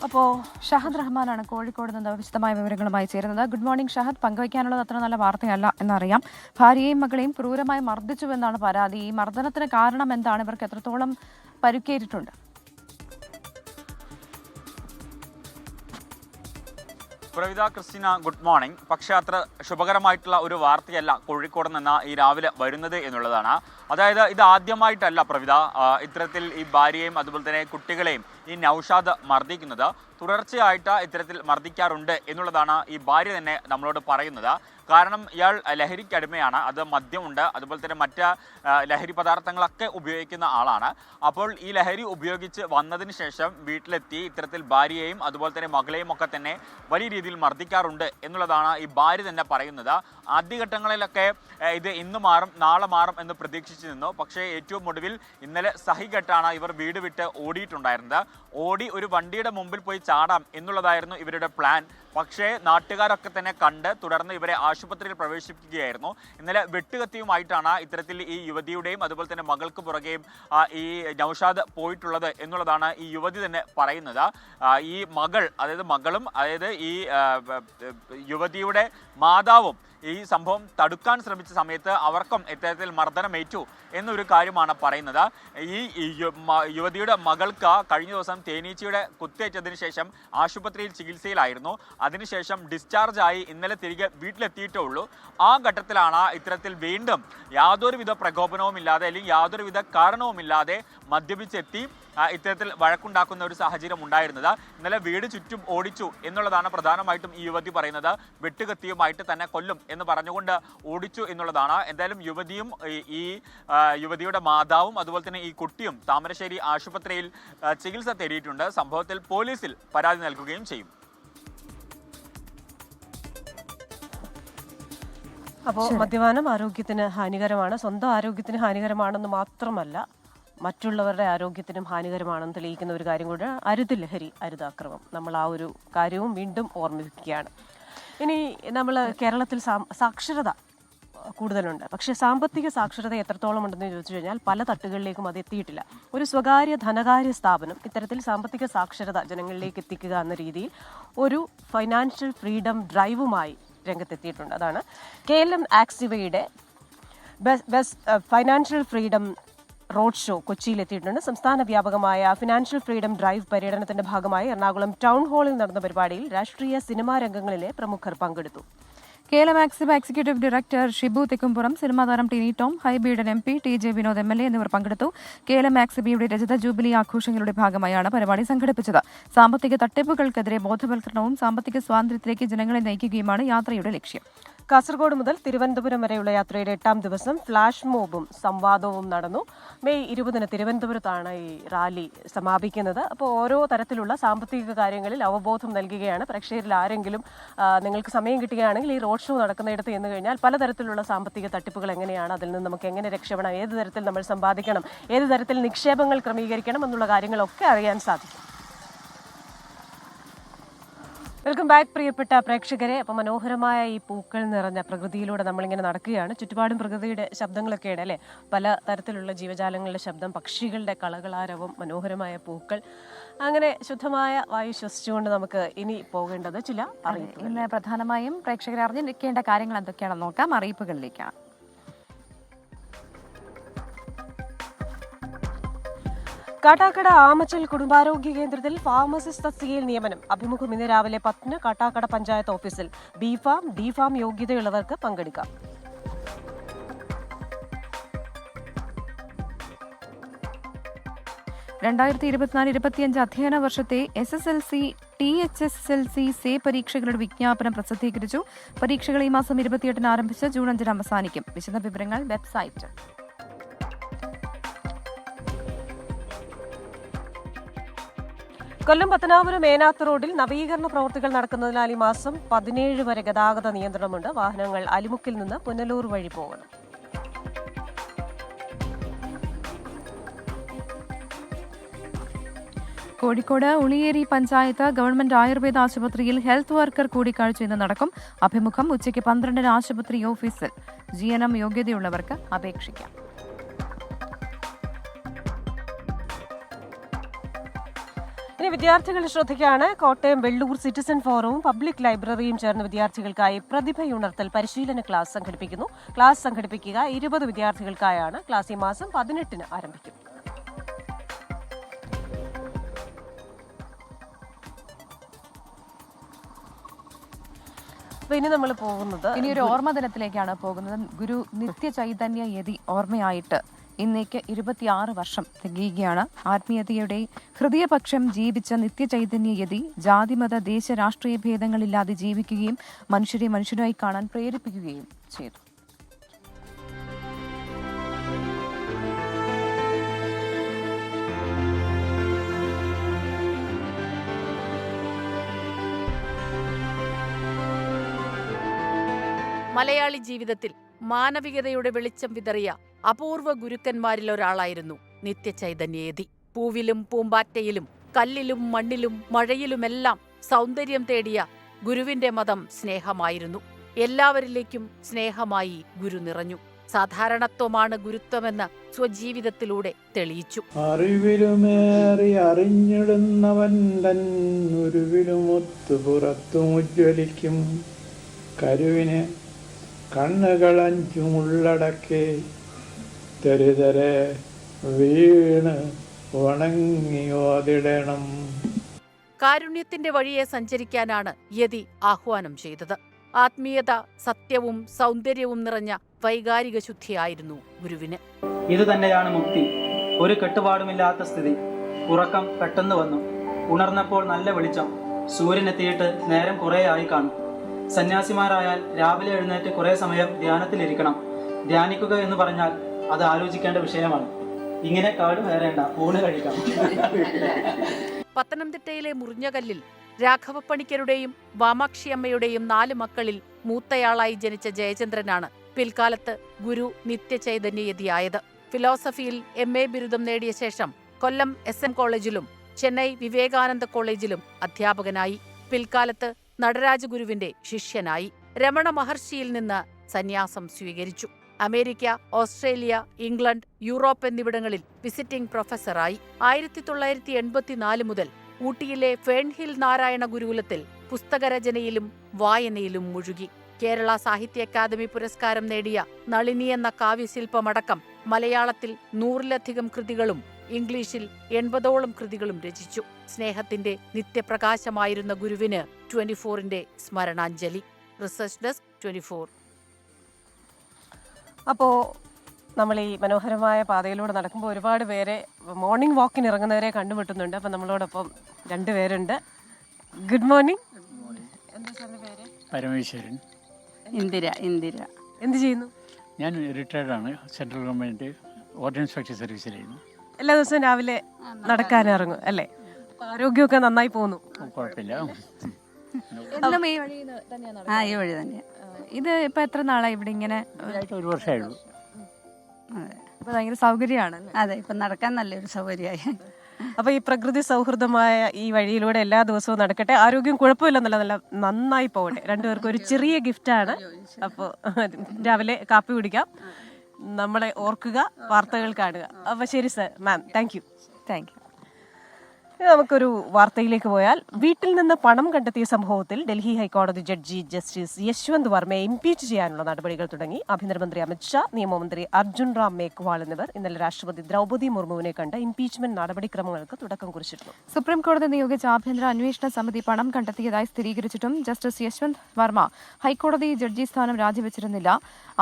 അപ്പോൾ ഷഹദ് റഹ്മാനാണ് കോഴിക്കോട് നിന്ന് വിശദമായ വിവരങ്ങളുമായി ചേരുന്നത്. Good morning Shahad. പങ്കുവയ്ക്കാനുള്ളത് അത്ര നല്ല വാർത്തയല്ല എന്നറിയാം. ഭാര്യയെയും മകളെയും ക്രൂരമായി മർദ്ദിച്ചുവെന്നാണ് പരാതി. ഈ മർദ്ദനത്തിന് കാരണം എന്താണ്? ഇവർക്ക് എത്രത്തോളം പരുക്കേറ്റിട്ടുണ്ട്? Pravitha, Christina, good morning. പക്ഷേ അത്ര ശുഭകരമായിട്ടുള്ള ഒരു വാർത്തയല്ല കോഴിക്കോട് നിന്ന് ഈ രാവിലെ വരുന്നത് എന്നുള്ളതാണ്. അതായത് ഇത് ആദ്യമായിട്ടല്ല പ്രവിത ഇത്തരത്തിൽ ഈ ഭാര്യയെയും അതുപോലെ തന്നെ കുട്ടികളെയും ഈ നൌഷാദ് മർദ്ദിക്കുന്നത്. തുടർച്ചയായിട്ട് ഇത്തരത്തിൽ മർദ്ദിക്കാറുണ്ട് എന്നുള്ളതാണ് ഈ ഭാര്യ തന്നെ നമ്മളോട് പറയുന്നത്. കാരണം ഇയാൾ ലഹരിക്കടിമയാണ്. അത് മദ്യമുണ്ട്, അതുപോലെ തന്നെ മറ്റ് ലഹരി പദാർത്ഥങ്ങളൊക്കെ ഉപയോഗിക്കുന്ന ആളാണ്. അപ്പോൾ ഈ ലഹരി ഉപയോഗിച്ച് വന്നതിന് ശേഷം വീട്ടിലെത്തി ഇത്തരത്തിൽ ഭാര്യയെയും അതുപോലെ തന്നെ മകളെയും ഒക്കെ തന്നെ വലിയ രീതിയിൽ മർദ്ദിക്കാറുണ്ട് എന്നുള്ളതാണ് ഈ ഭാര്യ തന്നെ പറയുന്നത്. ആദ്യഘട്ടങ്ങളിലൊക്കെ ഇത് ഇന്ന് മാറും നാളെ മാറും എന്ന് പ്രതീക്ഷിച്ചു നിന്നു. പക്ഷേ ഏറ്റവും ഒടുവിൽ ഇന്നലെ സഹികെട്ടാണ് ഇവർ വീട് വിട്ട് ഓടിയിട്ടുണ്ടായിരുന്നത്. ഓടി ഒരു വണ്ടിയുടെ മുമ്പിൽ പോയി ചാടാം എന്നുള്ളതായിരുന്നു ഇവരുടെ പ്ലാൻ. പക്ഷേ നാട്ടുകാരൊക്കെ തന്നെ കണ്ട് തുടർന്ന് ഇവരെ ആശുപത്രിയിൽ പ്രവേശിപ്പിക്കുകയായിരുന്നു. ഇന്നലെ വെട്ടുകത്തിയുമായിട്ടാണ് ഇത്തരത്തിൽ ഈ യുവതിയുടെയും അതുപോലെ തന്നെ മകൾക്ക് പുറകെയും ഈ നൌഷാദ് പോയിട്ടുള്ളത് എന്നുള്ളതാണ് ഈ യുവതി തന്നെ പറയുന്നത്. ഈ മകൾ, അതായത് മകളും അതായത് ഈ യുവതിയുടെ മാതാവും ഈ സംഭവം തടുക്കാൻ ശ്രമിച്ച സമയത്ത് അവർക്കും ഇത്തരത്തിൽ മർദ്ദനമേറ്റു എന്നൊരു കാര്യമാണ് പറയുന്നത്. ഈ യുവതിയുടെ മകൾക്ക് കഴിഞ്ഞ ദിവസം തേനീച്ചയുടെ കുത്തേറ്റതിന് ശേഷം ആശുപത്രിയിൽ ചികിത്സയിലായിരുന്നു. അതിനുശേഷം ഡിസ്ചാർജായി ഇന്നലെ തിരികെ വീട്ടിലെത്തിയിട്ടേ ഉള്ളൂ. ആ ഘട്ടത്തിലാണ് ഇത്തരത്തിൽ വീണ്ടും യാതൊരുവിധ പ്രകോപനവുമില്ലാതെ അല്ലെങ്കിൽ യാതൊരുവിധ കാരണവുമില്ലാതെ മദ്യപിച്ചെത്തി ഇത്തരത്തിൽ വഴക്കുണ്ടാക്കുന്ന ഒരു സാഹചര്യം ഉണ്ടായിരുന്നത്. ഇന്നലെ വീട് ചുറ്റും ഓടിച്ചു എന്നുള്ളതാണ് പ്രധാനമായിട്ടും ഈ യുവതി പറയുന്നത്. വെട്ടുകത്തിയുമായിട്ട് തന്നെ കൊല്ലും എന്ന് പറഞ്ഞുകൊണ്ട് ഓടിച്ചു എന്നുള്ളതാണ്. എന്തായാലും യുവതിയും ഈ യുവതിയുടെ മാതാവും അതുപോലെ തന്നെ ഈ കുട്ടിയും താമരശ്ശേരി ആശുപത്രിയിൽ ചികിത്സ തേടിയിട്ടുണ്ട്. സംഭവത്തിൽ പോലീസിൽ പരാതി നൽകുകയും ചെയ്യും. അപ്പോൾ മദ്യപാനം ആരോഗ്യത്തിന് ഹാനികരമാണ്. സ്വന്തം ആരോഗ്യത്തിന് ഹാനികരമാണെന്ന് മാത്രമല്ല, മറ്റുള്ളവരുടെ ആരോഗ്യത്തിനും ഹാനികരമാണെന്ന് തെളിയിക്കുന്ന ഒരു കാര്യം കൂടെ അരുത് ലഹരി, അരുത് അക്രമം. നമ്മൾ ആ ഒരു കാര്യവും വീണ്ടും ഓർമ്മിപ്പിക്കുകയാണ്. ഇനി നമ്മൾ കേരളത്തിൽ സാക്ഷരത കൂടുതലുണ്ട്. പക്ഷേ സാമ്പത്തിക സാക്ഷരത എത്രത്തോളം ഉണ്ടെന്ന് ചോദിച്ചു കഴിഞ്ഞാൽ പല തട്ടുകളിലേക്കും അത് എത്തിയിട്ടില്ല. ഒരു സ്വകാര്യ ധനകാര്യ സ്ഥാപനം ഇത്തരത്തിൽ സാമ്പത്തിക സാക്ഷരത ജനങ്ങളിലേക്ക് എത്തിക്കുക എന്ന രീതിയിൽ ഒരു ഫൈനാൻഷ്യൽ ഫ്രീഡം ഡ്രൈവുമായി രംഗത്തെത്തിയിട്ടുണ്ട്. അതാണ് KLM ആക്സിവയുടെ ഫൈനാൻഷ്യൽ ഫ്രീഡം റോഡ് ഷോ കൊച്ചിയിലെത്തിയിട്ടുണ്ട്. സംസ്ഥാന വ്യാപകമായ ഫിനാൻഷ്യൽ ഫ്രീഡം ഡ്രൈവ് പര്യടനത്തിന്റെ ഭാഗമായി എറണാകുളം ടൗൺ ഹാളിൽ നടന്ന പരിപാടിയിൽ രാഷ്ട്രീയ സിനിമാ രംഗങ്ങളിലെ പ്രമുഖർ പങ്കെടുത്തു. KLM executive director Shibu Thekkumpuram, cinema താരം Tini Tom, Hibi Eden MP, TJ Vinod MLA എന്നിവർ പങ്കെടുത്തു. KLM രജത ജൂബിലി ആഘോഷങ്ങളുടെ ഭാഗമായാണ് പരിപാടി സംഘടിപ്പിച്ചത്. സാമ്പത്തിക തട്ടിപ്പുകൾക്കെതിരെ ബോധവൽക്കരണവും സാമ്പത്തിക സ്വാതന്ത്ര്യത്തിലേക്ക് ജനങ്ങളെ നയിക്കുകയുമാണ് യാത്രയുടെ ലക്ഷ്യം. കാസർഗോഡ് മുതൽ തിരുവനന്തപുരം വരെയുള്ള യാത്രയുടെ 8ാം ദിവസം ഫ്ലാഷ് മോബും സംവാദവും നടന്നു. മെയ് 20 തിരുവനന്തപുരത്താണ് ഈ റാലി സമാപിക്കുന്നത്. അപ്പോൾ ഓരോ തരത്തിലുള്ള സാമ്പത്തിക കാര്യങ്ങളിൽ അവബോധം നൽകുകയാണ്. പ്രേക്ഷകരിൽ ആരെങ്കിലും നിങ്ങൾക്ക് സമയം കിട്ടുകയാണെങ്കിൽ ഈ റോഡ് ഷോ നടക്കുന്നിടത്ത് എന്ന് കഴിഞ്ഞാൽ പലതരത്തിലുള്ള സാമ്പത്തിക തട്ടിപ്പുകൾ എങ്ങനെയാണ്, അതിൽ നിന്ന് നമുക്ക് എങ്ങനെ രക്ഷപ്പെടാം, ഏത് തരത്തിൽ നമ്മൾ സമ്പാദിക്കണം, ഏത് തരത്തിൽ നിക്ഷേപങ്ങൾ ക്രമീകരിക്കണം എന്നുള്ള കാര്യങ്ങളൊക്കെ അറിയാൻ സാധിക്കും. വെൽക്കം ബാക്ക് പ്രിയപ്പെട്ട പ്രേക്ഷകരെ. അപ്പം മനോഹരമായ ഈ പൂക്കൾ നിറഞ്ഞ പ്രകൃതിയിലൂടെ നമ്മളിങ്ങനെ നടക്കുകയാണ്. ചുറ്റുപാടും പ്രകൃതിയുടെ ശബ്ദങ്ങളൊക്കെയാണ് അല്ലേ, പല തരത്തിലുള്ള ജീവജാലങ്ങളുടെ ശബ്ദം, പക്ഷികളുടെ കളകളാരവം, മനോഹരമായ പൂക്കൾ. അങ്ങനെ ശുദ്ധമായ വായു ശ്വസിച്ചുകൊണ്ട് നമുക്ക് ഇനി പോകേണ്ടത് ചില അറിയിപ്പുകൾ. ഇന്ന് പ്രധാനമായും പ്രേക്ഷകരെ അറിഞ്ഞിരിക്കേണ്ട കാര്യങ്ങൾ എന്തൊക്കെയാണെന്ന് നോക്കാം. അറിയിപ്പുകളിലേക്കാണ്. കാട്ടാക്കട ആമച്ചൽ കുടുംബാരോഗ്യ കേന്ദ്രത്തിൽ ഫാർമസിസ്റ്റ് തസ്തികയിൽ നിയമനം. അഭിമുഖം ഇന്ന് രാവിലെ 10 കാട്ടാക്കട പഞ്ചായത്ത് ഓഫീസിൽ. B.Pharm, D.Pharm യോഗ്യതയുള്ളവർക്ക് പങ്കെടുക്കാം. അധ്യയന വർഷത്തെ SSLC, THSLC, സേ പരീക്ഷകളുടെ വിജ്ഞാപനം പ്രസിദ്ധീകരിച്ചു. പരീക്ഷകൾ ഈ മാസം 28 ആരംഭിച്ച് ജൂൺ 5 അവസാനിക്കും. വിശദ വിവരങ്ങൾ വെബ്സൈറ്റ്. കൊല്ലം പത്തനാപുരം മേനാത്ത് റോഡിൽ നവീകരണ പ്രവൃത്തികൾ നടക്കുന്നതിനാൽ ഈ മാസം 17 വരെ ഗതാഗത നിയന്ത്രണമുണ്ട്. വാഹനങ്ങൾ അലിമുക്കിൽ നിന്ന് പുനലൂർ വഴി പോകണം. കോഴിക്കോട് ഉളിയേരി പഞ്ചായത്ത് ഗവൺമെന്റ് ആയുർവേദ ആശുപത്രിയിൽ ഹെൽത്ത് വർക്കർ കൂടിക്കാഴ്ച ഇന്ന് നടക്കും. അഭിമുഖം ഉച്ചയ്ക്ക് 12 ആശുപത്രി ഓഫീസിൽ. GNM യോഗ്യതയുള്ളവർക്ക് അപേക്ഷിക്കാം. ഇനി വിദ്യാർത്ഥികളുടെ ശ്രദ്ധയ്ക്കാണ്. കോട്ടയം വെള്ളൂർ സിറ്റിസൺ ഫോറവും പബ്ലിക് ലൈബ്രറിയും ചേർന്ന് വിദ്യാർത്ഥികൾക്കായി പ്രതിഭയുണർത്തൽ പരിശീലന ക്ലാസ് സംഘടിപ്പിക്കുന്നു. ക്ലാസ് സംഘടിപ്പിക്കുക 20 വിദ്യാർത്ഥികൾക്കായാണ്. ക്ലാസ് ഈ മാസം 18 ആരംഭിക്കും. ഇനി നമ്മൾ പോകുന്നത് ഇനി ഒരു ഓർമ്മ ദിനത്തിലേക്കാണ് പോകുന്നത്. ഗുരു നിത്യ ചൈതന്യ യതി ഓർമ്മയായിട്ട് ഇന്നേക്ക് 26 വർഷം തികയുകയാണ്. ആത്മീയതയുടെ ഹൃദയപക്ഷം ജീവിച്ച നിത്യചൈതന്യ യതി ജാതിമത ദേശ രാഷ്ട്രീയ ഭേദങ്ങളില്ലാതെ ജീവിക്കുകയും മനുഷ്യരെ മനുഷ്യരായി കാണാൻ പ്രേരിപ്പിക്കുകയും ചെയ്തു. മലയാളി ജീവിതത്തിൽ മാനവികതയുടെ വെളിച്ചം വിതറിയ അപൂർവ ഗുരുക്കന്മാരിൽ ഒരാളായിരുന്നു നിത്യചൈതന്യയതി. പൂവിലും പൂമ്പാറ്റയിലും കല്ലിലും മണ്ണിലും മഴയിലുമെല്ലാം സൗന്ദര്യം തേടിയ ഗുരുവിന്റെ മതം സ്നേഹമായിരുന്നു. എല്ലാവരിലേക്കും സ്നേഹമായി ഗുരു നിറഞ്ഞു. സാധാരണത്വമാണ് ഗുരുത്വമെന്ന് സ്വജീവിതത്തിലൂടെ തെളിയിച്ചു. അറിവിലുമേറി അറിഞ്ഞിടുന്നവൻ തൻ ഉരുവിലുമൊത്തു പുറത്തുമുജ്വലിക്കും. കരുവിന് കണ്ണുകളഞ്ചുമുള്ളടക്കെ തെരുതരെ വീണ് വണങ്ങിയോതിടണം. കാരുണ്യത്തിന്റെ വഴിയെ സഞ്ചരിക്കാനാണ് യതി ആഹ്വാനം ചെയ്തത്. ആത്മീയത, സത്യവും സൗന്ദര്യവും നിറഞ്ഞ വൈകാരിക ശുദ്ധിയായിരുന്നു ഗുരുവിന്. ഇത് തന്നെയാണ് മുക്തി, ഒരു കെട്ടുപാടുമില്ലാത്ത സ്ഥിതി. ഉറക്കം പെട്ടെന്ന് വന്നു. ഉണർന്നപ്പോൾ നല്ല വെളിച്ചം. സൂര്യനെത്തിയിട്ട് നേരം കുറേ ആയി കാണും. സന്യാസിമാരായാൽ രാവിലെ എഴുന്നേറ്റ് കുറേ സമയം ധ്യാനത്തിലിരിക്കണം. ധ്യാനിക്കുക എന്ന് പറഞ്ഞാൽ അത് ആലോചിക്കേണ്ട വിഷയമാണ്. ഇങ്ങനെ കാട് കയറേണ്ട, ഊണ് കഴിക്കാം. പത്തനംതിട്ടയിലെ മുറിഞ്ഞകല്ലിൽ രാഘവപ്പണിക്കരുടെയും വാമാക്ഷിയമ്മയുടെയും 4 മക്കളിൽ മൂത്തയാളായി ജനിച്ച ജയചന്ദ്രനാണ് പിൽക്കാലത്ത് ഗുരു നിത്യചൈതന്യയതിയായത്. ഫിലോസഫിയിൽ MA ബിരുദം നേടിയ ശേഷം കൊല്ലം SM കോളേജിലും ചെന്നൈ വിവേകാനന്ദ കോളേജിലും അധ്യാപകനായി. പിൽക്കാലത്ത് നടരാജഗുരുവിന്റെ ശിഷ്യനായി. രമണ മഹർഷിയിൽ നിന്ന് സന്യാസം സ്വീകരിച്ചു. അമേരിക്ക, ഓസ്ട്രേലിയ, ഇംഗ്ലണ്ട്, യൂറോപ്പ് എന്നിവിടങ്ങളിൽ വിസിറ്റിംഗ് പ്രൊഫസറായി. 1984 മുതൽ ഊട്ടിയിലെ ഫേൺഹിൽ നാരായണ ഗുരുകുലത്തിൽ പുസ്തകരചനയിലും വായനയിലും മുഴുകി. കേരള സാഹിത്യ അക്കാദമി പുരസ്കാരം നേടിയ നളിനി എന്ന കാവ്യശില്പമടക്കം മലയാളത്തിൽ 100-ലധികം കൃതികളും ഇംഗ്ലീഷിൽ 80ഓളം കൃതികളും രചിച്ചു. സ്നേഹത്തിന്റെ നിത്യപ്രകാശമായിരുന്ന ഗുരുവിന് 24ന്റെ സ്മരണാഞ്ജലി. Research desk 24. അപ്പോൾ നമ്മൾ ഈ മനോഹരമായ പാതയിലൂടെ നടക്കുമ്പോൾ ഒരുപാട് പേരെ മോർണിംഗ് വാക്കിന് ഇറങ്ങുന്നവരെ കണ്ടുമുട്ടുന്നുണ്ട്. അപ്പം നമ്മളോടൊപ്പം 2 പേരുണ്ട്. Good morning. എന്താ സാറിന്റെ പേര്? പരമേശ്വരൻ. ഇന്ദിര. എന്ത് ചെയ്യുന്നു? ഞാൻ റിട്ടയർഡാണ്. സെൻട്രൽ ഗവൺമെൻറ് വാട്ടർ ഇൻസ്പെക്ടർ സർവീസിലായിരുന്നു. എല്ലാ ദിവസവും രാവിലെ നടക്കാൻ ഇറങ്ങും അല്ലേ? ആരോഗ്യമൊക്കെ നന്നായി പോകുന്നു? കുഴപ്പമില്ല. എന്നും ഈ വഴി തന്നെയാണ്? ഈ വഴി തന്നെ. ഇത് ഇപ്പൊ എത്ര നാളായി ഇവിടെ ഇങ്ങനെ? 1 വർഷമായുള്ളൂ. ഇപ്പൊ ഭയങ്കര സൗകര്യമാണ്. അതെ, ഇപ്പൊ നടക്കാൻ നല്ലൊരു സൗകര്യമായി. അപ്പൊ ഈ പ്രകൃതി സൗഹൃദമായ ഈ വഴിയിലൂടെ എല്ലാ ദിവസവും നടക്കട്ടെ. ആരോഗ്യം കുഴപ്പമില്ലെന്നല്ല, നല്ല നന്നായി പോകട്ടെ. 2 പേർക്കും ഒരു ചെറിയ ഗിഫ്റ്റാണ്. അപ്പോൾ രാവിലെ കാപ്പി കുടിക്കാം, നമ്മളെ ഓർക്കുക, വാർത്തകൾ കാണുക. അപ്പൊ ശരി സർ, മാം, താങ്ക് യു. നമുക്കൊരു വാർത്തയിലേക്ക് പോയാൽ, വീട്ടിൽ നിന്ന് പണം കണ്ടെത്തിയ സംഭവത്തിൽ ഡൽഹി ഹൈക്കോടതി ജഡ്ജി ജസ്റ്റിസ് യശ്വന്ത് വർമ്മയെ ഇംപീച്ച് ചെയ്യാനുള്ള നടപടികൾ തുടങ്ങി. ആഭ്യന്തരമന്ത്രി അമിത്ഷാ, നിയമമന്ത്രി അർജുൻ റാം മേഘ്വാൾ എന്നിവർ ഇന്നലെ രാഷ്ട്രപതി ദ്രൗപദി മുർമുവിനെ കണ്ട് ഇംപീച്ച്മെന്റ് നടപടിക്രമങ്ങൾക്ക് തുടക്കം കുറിച്ചിരുന്നു. സുപ്രീം കോടതി നിയോഗിച്ച ആഭ്യന്തര അന്വേഷണ സമിതി പണം കണ്ടെത്തിയതായി സ്ഥിരീകരിച്ചിട്ടും ജസ്റ്റിസ് യശ്വന്ത് വർമ്മ ഹൈക്കോടതി ജഡ്ജി സ്ഥാനം രാജിവെച്ചിരുന്നില്ല.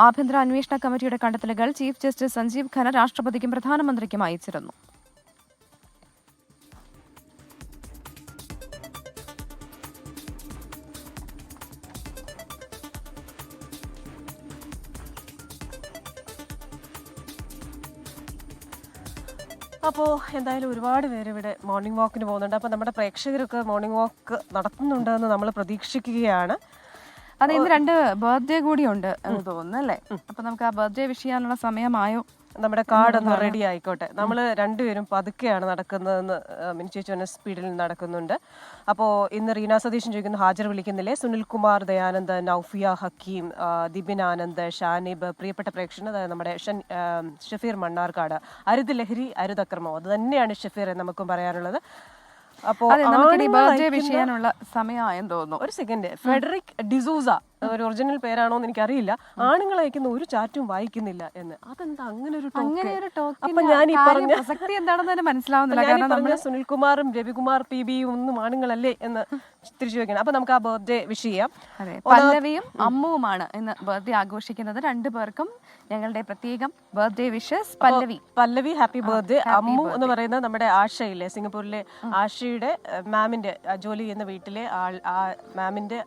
ആഭ്യന്തര അന്വേഷണ കമ്മിറ്റിയുടെ കണ്ടെത്തലുകൾ ചീഫ് ജസ്റ്റിസ് സഞ്ജീവ് ഖന്ന രാഷ്ട്രപതിക്കും പ്രധാനമന്ത്രിക്കും അയച്ചിരുന്നു. അപ്പോൾ എന്തായാലും ഒരുപാട് പേര് ഇവിടെ മോർണിംഗ് വാക്കിന് പോകുന്നുണ്ട്. അപ്പോൾ നമ്മുടെ പ്രേക്ഷകരൊക്കെ മോർണിംഗ് വാക്ക് നടത്തുന്നുണ്ടെന്ന് നമ്മൾ പ്രതീക്ഷിക്കുകയാണ്. അതെ, ഇന്ന് 2 ബർത്ത്ഡേ കൂടിയുണ്ട് എന്ന് തോന്നുന്നു അല്ലേ? അപ്പൊ നമുക്ക് ആ ബർത്ത്ഡേ വിഷ് ചെയ്യാനുള്ള സമയമായോ? നമ്മുടെ കാർഡ് ഒന്ന് റെഡി ആയിക്കോട്ടെ. നമ്മൾ 2 പേരും പതുക്കെയാണ് നടക്കുന്നതെന്ന് മിനിച്ചേച്ചി സ്പീഡിൽ നടക്കുന്നുണ്ട്. അപ്പോൾ ഇന്ന് റീന സതീശൻ ചോദിക്കുന്നു, ഹാജർ വിളിക്കുന്നില്ലേ? സുനിൽകുമാർ, ദയാനന്ദ്, നൌഫിയ ഹക്കീം, ദിബിൻ ആനന്ദ്, ഷാനിബ്, പ്രിയപ്പെട്ട പ്രേക്ഷകൻ, അതായത് നമ്മുടെ ഷഫീർ മണ്ണാർക്കാട്. അരുത് ലഹരി, അരുത് അക്രമം, അത് തന്നെയാണ് ഷഫീർ നമുക്കും പറയാനുള്ളത്. അപ്പോൾ ബർത്ത്ഡേ വിഷ് ചെയ്യാനുള്ള സമയമായെന്ന് തോന്നുന്നു. ഒരു സെക്കൻഡ്, ഫെഡറിക് ഡിസൂസ, ഒരു ഒറിജിനൽ പേരാണോ എന്ന് എനിക്കറിയില്ല. ആണുങ്ങൾ അയക്കുന്ന ഒരു ചാറ്റും വായിക്കുന്നില്ല എന്ന്. അതെന്താ അങ്ങനെ ഒരു ടോക്ക്? അപ്പൊ ഞാൻ ഈ പറഞ്ഞ പ്രസക്തി എന്താണെന്ന് തന്നെ മനസ്സിലാവുന്നില്ല. കാരണം നമ്മൾ സുനിൽകുമാറും രവികുമാർ PB ഒന്നും ആണുങ്ങളല്ലേ എന്ന് തിരിച്ചു വെക്കണം. അപ്പൊ നമുക്ക് ആ ബർത്ത്ഡേ വിഷ് ചെയ്യാം. പല്ലവിയും അമ്മുവുമാണ് ഇന്ന് ബർത്ത്ഡേ ആഘോഷിക്കുന്നത്. 2 പേർക്കും ഞങ്ങളുടെ പ്രത്യേകം ബർത്ത്ഡേ വിഷസ്. പല്ലവി ഹാപ്പി ബർത്ത്ഡേ. അമ്മു എന്ന് പറയുന്നത് നമ്മുടെ ആഷയിലെ, സിംഗപ്പൂരിലെ ആഷയുടെ മാമിന്റെ ജോലി ചെയ്യുന്ന വീട്ടിലെ മാമിന്റെ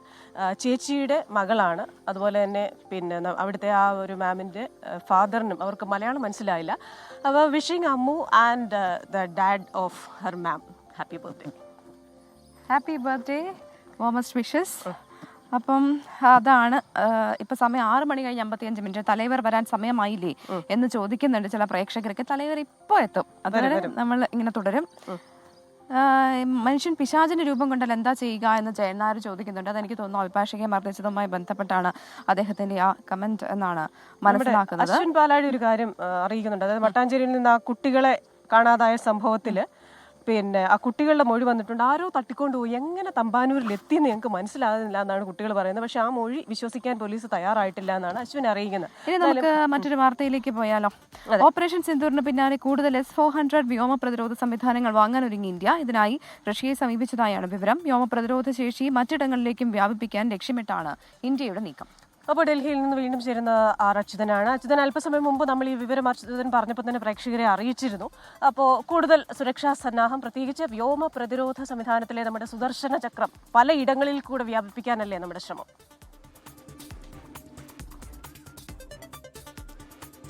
ചേച്ചിയുടെ മകളാണ്. അതുപോലെ തന്നെ പിന്നെ അവിടുത്തെ ആ ഒരു മാമിന്റെ ഫാദറിനും അവർക്ക് മലയാളം മനസ്സിലായില്ല. അപ്പോൾ wishing Ammu and the dad of her ma'am happy birthday. Happy birthday, warmest wishes. അപ്പം അതാണ് ഇപ്പൊ സമയം 6:55. തലൈവർ വരാൻ സമയമായില്ലേ എന്ന് ചോദിക്കുന്നുണ്ട് ചില പ്രേക്ഷകർക്ക്. തലൈവർ ഇപ്പൊ എത്തും, അതുവരെ നമ്മൾ ഇങ്ങനെ തുടരും. മനുഷ്യൻ പിശാചിന്റെ രൂപം കൊണ്ടാൽ എന്താ ചെയ്യുക എന്ന് ജയനാർ ചോദിക്കുന്നുണ്ട്. അതെനിക്ക് തോന്നുന്നു അഭിഭാഷകയെ മർദ്ദിച്ചതുമായി ബന്ധപ്പെട്ടാണ് അദ്ദേഹത്തിന്റെ ആ കമന്റ് എന്നാണ് മനസ്സിലാക്കുന്നത്. അശ്വിൻ പാലാഴി ഒരു കാര്യം അറിയിക്കുന്നുണ്ട്. അതായത് മട്ടാഞ്ചേരിയിൽ നിന്ന് ആ കുട്ടികളെ കാണാതായ സംഭവത്തില് പിന്നെ ആ കുട്ടികളുടെ മൊഴി വന്നിട്ടുണ്ട്. ആരോ തട്ടിക്കൊണ്ടുപോയി, എങ്ങനെ തമ്പാനൂരിൽ എത്തിയെന്ന് ഞങ്ങൾക്ക് മനസ്സിലാകുന്നില്ല എന്നാണ് കുട്ടികൾ പറയുന്നത്. പക്ഷെ ആ മൊഴി വിശ്വസിക്കാൻ പോലീസ് തയ്യാറായിട്ടില്ല എന്നാണ് അശ്വിൻ അറിയിക്കുന്നത്. ഇനി നമുക്ക് മറ്റൊരു വാർത്തയിലേക്ക് പോയാലോ? ഓപ്പറേഷൻ സിന്ദൂറിന് പിന്നാലെ കൂടുതൽ S-400 വ്യോമ പ്രതിരോധ സംവിധാനങ്ങൾ വാങ്ങാനൊരുങ്ങി ഇന്ത്യ. ഇതിനായി റഷ്യയെ സമീപിച്ചതായാണ് വിവരം. വ്യോമ പ്രതിരോധ ശേഷി മറ്റിടങ്ങളിലേക്കും വ്യാപിപ്പിക്കാൻ ലക്ഷ്യമിട്ടാണ് ഇന്ത്യയുടെ നീക്കം. അപ്പോൾ ഡൽഹിയിൽ നിന്ന് വീണ്ടും ചേരുന്ന അച്യുതനാണ്. അച്യുതൻ, അല്പസമയം മുമ്പ് നമ്മൾ ഈ വിവരം അച്യുതൻ പറഞ്ഞപ്പോൾ തന്നെ പ്രേക്ഷകരെ അറിയിച്ചിരുന്നു. അപ്പോൾ കൂടുതൽ സുരക്ഷാ സന്നാഹം, പ്രത്യേകിച്ച് വ്യോമ പ്രതിരോധ സംവിധാനത്തിലെ നമ്മുടെ സുദർശന ചക്രം പലയിടങ്ങളിൽ കൂടെ വ്യാപിപ്പിക്കാനല്ലേ നമ്മുടെ ശ്രമം?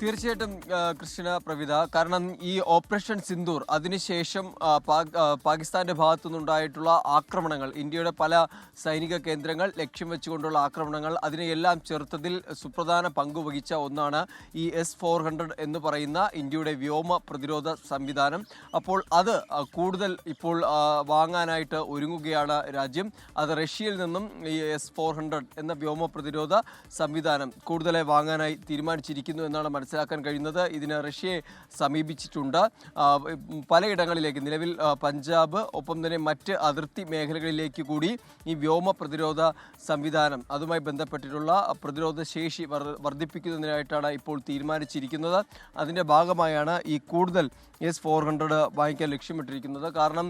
തീർച്ചയായിട്ടും കൃഷ്ണ പ്രവിധ, കാരണം ഈ ഓപ്പറേഷൻ സിന്ദൂർ അതിനുശേഷം പാകിസ്ഥാന്റെ ഭാഗത്തു നിന്നുണ്ടായിട്ടുള്ള ആക്രമണങ്ങൾ, ഇന്ത്യയുടെ പല സൈനിക കേന്ദ്രങ്ങൾ ലക്ഷ്യം വെച്ചുകൊണ്ടുള്ള ആക്രമണങ്ങൾ, അതിനെയെല്ലാം ചെറുത്തതിൽ സുപ്രധാന പങ്കുവഹിച്ച ഒന്നാണ് ഈ S-400 എന്ന് പറയുന്ന ഇന്ത്യയുടെ വ്യോമ പ്രതിരോധ സംവിധാനം. അപ്പോൾ അത് കൂടുതൽ ഇപ്പോൾ വാങ്ങാനായിട്ട് ഒരുങ്ങുകയാണ് രാജ്യം. അത് റഷ്യയിൽ നിന്നും ഈ S-400 എന്ന വ്യോമ പ്രതിരോധ സംവിധാനം കൂടുതലായി വാങ്ങാനായി തീരുമാനിച്ചിരിക്കുന്നു എന്നാണ് മനസ്സിലാക്കുന്നത്. മനസ്സിലാക്കാൻ കഴിയുന്നത്. ഇതിന് റഷ്യയെ സമീപിച്ചിട്ടുണ്ട്. പലയിടങ്ങളിലേക്ക് നിലവിൽ പഞ്ചാബ് ഒപ്പം തന്നെ മറ്റ് അതിർത്തി മേഖലകളിലേക്ക് കൂടി ഈ വ്യോമ പ്രതിരോധ സംവിധാനം അതുമായി ബന്ധപ്പെട്ടിട്ടുള്ള പ്രതിരോധ ശേഷി വർദ്ധിപ്പിക്കുന്നതിനായിട്ടാണ് ഇപ്പോൾ തീരുമാനിച്ചിരിക്കുന്നത്. അതിൻ്റെ ഭാഗമായാണ് ഈ കൂടുതൽ S-400 വാങ്ങിക്കാൻ ലക്ഷ്യമിട്ടിരിക്കുന്നത്. കാരണം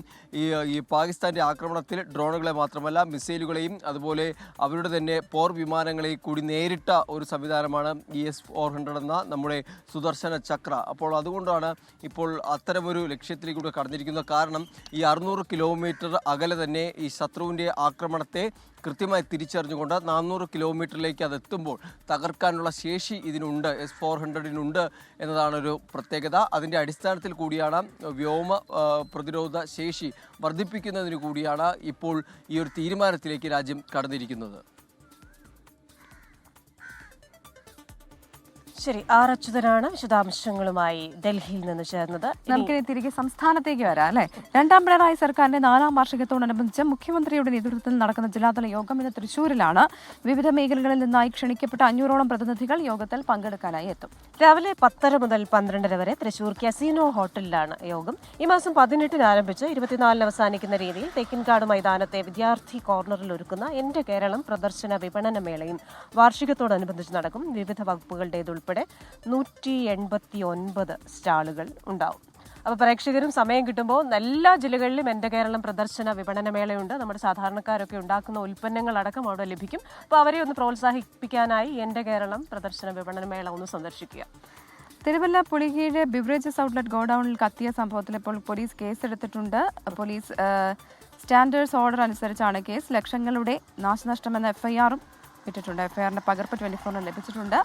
ഈ പാകിസ്ഥാന്റെ ആക്രമണത്തിൽ ഡ്രോണുകളെ മാത്രമല്ല മിസൈലുകളെയും അതുപോലെ അവരുടെ തന്നെ പോർ വിമാനങ്ങളെ കൂടി നേരിട്ട ഒരു സംവിധാനമാണ് ഈ S-400 എന്ന നമ്മുടെ സുദർശന ചക്ര. അപ്പോൾ അതുകൊണ്ടാണ് ഇപ്പോൾ അത്തരമൊരു ലക്ഷ്യത്തിലേക്കൂടെ കടന്നിരിക്കുന്നത്. കാരണം ഈ 600 കിലോമീറ്റർ അകലെ തന്നെ ഈ ശത്രുവിൻ്റെ ആക്രമണത്തെ കൃത്യമായി തിരിച്ചറിഞ്ഞുകൊണ്ട് 400 കിലോമീറ്ററിലേക്ക് അത് എത്തുമ്പോൾ തകർക്കാനുള്ള ശേഷി ഇതിനുണ്ട്, S-400 എന്നതാണൊരു പ്രത്യേകത. അതിൻ്റെ അടിസ്ഥാനത്തിൽ കൂടിയാണ് വ്യോമ പ്രതിരോധ ശേഷി വർദ്ധിപ്പിക്കുന്നതിന് കൂടിയാണ് ഇപ്പോൾ ഈ ഒരു തീരുമാനത്തിലേക്ക് രാജ്യം കടന്നിരിക്കുന്നത്. ശരി, ആർ അച്യുതനാണ് വിശദാംശങ്ങളുമായി ഡൽഹിയിൽ നിന്ന് ചേർന്നത്. നമുക്കിനി തിരികെ സംസ്ഥാനത്തേക്ക് വരാം അല്ലെ. രണ്ടാം പിണറായി സർക്കാരിന്റെ 4ാം വാർഷികത്തോടനുബന്ധിച്ച് മുഖ്യമന്ത്രിയുടെ നേതൃത്വത്തിൽ നടക്കുന്ന ജില്ലാതല യോഗം ഇന്ന് തൃശ്ശൂരിലാണ്. വിവിധ മേഖലകളിൽ നിന്നായി ക്ഷണിക്കപ്പെട്ട 500ഓളം പ്രതിനിധികൾ യോഗത്തിൽ പങ്കെടുക്കാനായി എത്തും. രാവിലെ 10 മുതൽ 12 വരെ തൃശ്ശൂർ കസിനോ ഹോട്ടലിലാണ് യോഗം. ഈ മാസം 18 ആരംഭിച്ച് 24 അവസാനിക്കുന്ന രീതിയിൽ തെക്കിൻകാട് മൈതാനത്തെ വിദ്യാർത്ഥി കോർണറിൽ ഒരുക്കുന്ന എന്റെ കേരളം പ്രദർശന വിപണന മേളയും വാർഷികത്തോടനുബന്ധിച്ച് നടക്കും. വിവിധ വകുപ്പുകളുടേതുൾപ്പെടെ 189 സ്റ്റാളുകൾ ഉണ്ടാവും. അപ്പോൾ പ്രേക്ഷകരും സമയം കിട്ടുമ്പോൾ എല്ലാ ജില്ലകളിലും എൻ്റെ കേരളം പ്രദർശന വിപണനമേളയുണ്ട്. നമ്മുടെ സാധാരണക്കാരൊക്കെ ഉണ്ടാക്കുന്ന ഉൽപ്പന്നങ്ങളടക്കം അവിടെ ലഭിക്കും. അപ്പോൾ അവരെ ഒന്ന് പ്രോത്സാഹിപ്പിക്കാനായി എൻ്റെ കേരളം പ്രദർശന വിപണനമേള ഒന്ന് സന്ദർശിക്കുക. തിരുവല്ല പുളികീഴ് ബിവറേജസ് ഔട്ട്ലെറ്റ് ഗോഡൌണിൽ കത്തിയ സംഭവത്തിൽ ഇപ്പോൾ പോലീസ് കേസെടുത്തിട്ടുണ്ട്. പോലീസ് സ്റ്റാൻഡേർഡ്സ് ഓർഡർ അനുസരിച്ചാണ് കേസ്. ലക്ഷങ്ങളുടെ നാശനഷ്ടമെന്ന FIR-ഉം ഇട്ടിട്ടുണ്ട്. FIR-ന്റെ പകർപ്പ് 24 ലഭിച്ചിട്ടുണ്ട്.